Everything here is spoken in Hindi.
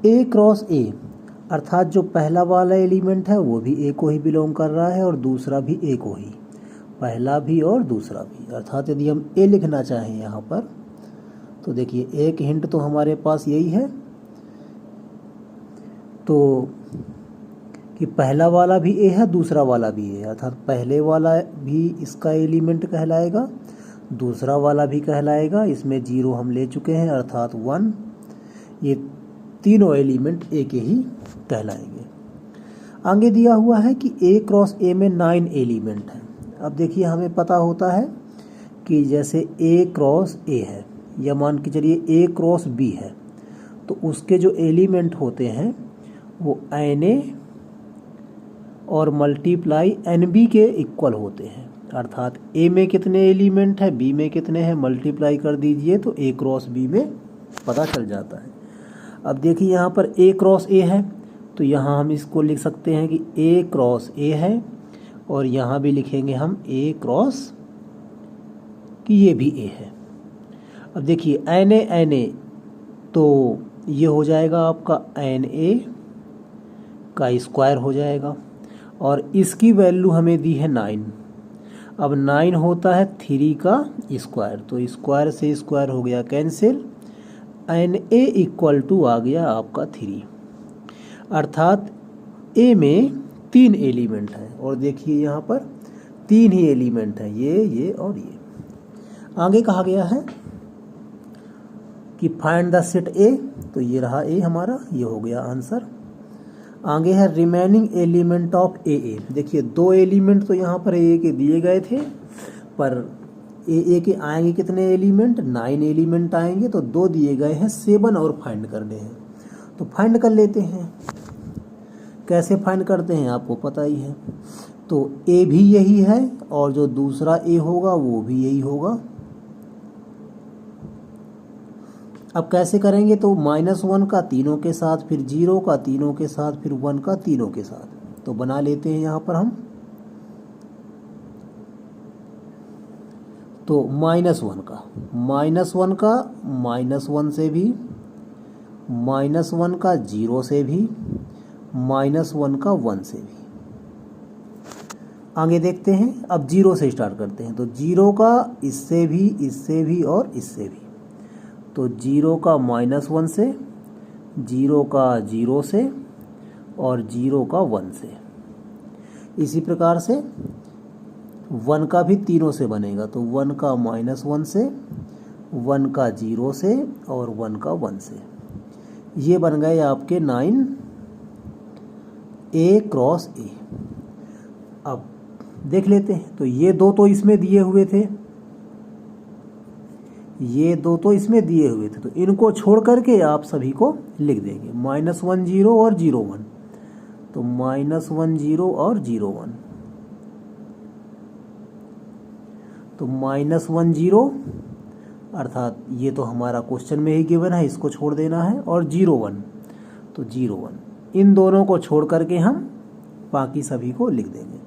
ए क्रॉस ए, अर्थात जो पहला वाला एलिमेंट है वो भी ए को ही बिलोंग कर रहा है और दूसरा भी ए को ही, पहला भी और दूसरा भी। अर्थात यदि हम ए लिखना चाहें यहाँ पर तो देखिए एक हिंट तो हमारे पास यही है तो कि पहला वाला भी ए है दूसरा वाला भी ए है, अर्थात पहले वाला भी इसका एलिमेंट कहलाएगा, दूसरा वाला भी कहलाएगा। इसमें 0 हम ले चुके हैं अर्थात 1, ये तीनों एलिमेंट ए के ही कहलाएंगे। आगे दिया हुआ है कि ए क्रॉस ए में 9 एलिमेंट हैं। अब देखिए हमें पता होता है कि जैसे ए क्रॉस ए है या मान के चलिए ए क्रॉस बी है तो उसके जो एलिमेंट होते हैं वो Na और मल्टीप्लाई NB के इक्वल होते हैं। अर्थात ए में कितने एलिमेंट है, बी में कितने हैं, मल्टीप्लाई कर दीजिए तो ए क्रॉस बी में पता चल जाता है। अब देखिए यहाँ पर ए क्रॉस ए है तो यहाँ हम इसको लिख सकते हैं कि ए क्रॉस ए है और यहाँ भी लिखेंगे हम ए क्रॉस कि ये भी ए है। अब देखिए Na तो ये हो जाएगा आपका Na का स्क्वायर हो जाएगा और इसकी वैल्यू हमें दी है 9। अब 9 होता है 3 का स्क्वायर, तो स्क्वायर से स्क्वायर हो गया कैंसिल, Na इक्वल टू आ गया आपका 3। अर्थात ए में 3 एलिमेंट हैं और देखिए यहाँ पर 3 ही एलिमेंट हैं, ये और ये। आगे कहा गया है कि फाइंड द सेट ए, तो ये रहा ए हमारा, ये हो गया आंसर। आगे है रिमेनिंग एलिमेंट ऑफ ए। देखिए 2 एलिमेंट तो यहाँ पर ए के दिए गए थे पर ए के आएंगे कितने एलिमेंट, 9 एलिमेंट आएंगे, तो 2 दिए गए हैं, 7 और फाइंड करने हैं। तो फाइंड कर लेते हैं। कैसे फाइंड करते हैं आपको पता ही है। तो ए भी यही है और जो दूसरा ए होगा वो भी यही होगा। अब कैसे करेंगे तो -1 का तीनों के साथ, फिर 0 का तीनों के साथ, फिर 1 का तीनों के साथ। तो बना लेते हैं यहाँ पर हम। तो -1 का -1 से भी, -1 का 0 से भी, -1 का 1 से भी। आगे देखते हैं। अब 0 से स्टार्ट करते हैं। तो 0 का इससे भी और इससे भी। तो 0 का -1 से, 0 का 0 से और 0 का 1 से। इसी प्रकार से 1 का भी तीनों से बनेगा। तो 1 का -1 से, 1 का 0 से और 1 का 1 से। ये बन गए आपके 9 ए क्रॉस ए। अब देख लेते हैं। तो ये 2 तो इसमें दिए हुए थे, तो इनको छोड़ करके आप सभी को लिख देंगे। -1 0 और 0 1, तो -1 0 और 0 1, तो -1 0 अर्थात ये तो हमारा क्वेश्चन में ही गिवन है, इसको छोड़ देना है, और 0 1, तो 0 1। इन दोनों को छोड़ करके हम बाकी सभी को लिख देंगे।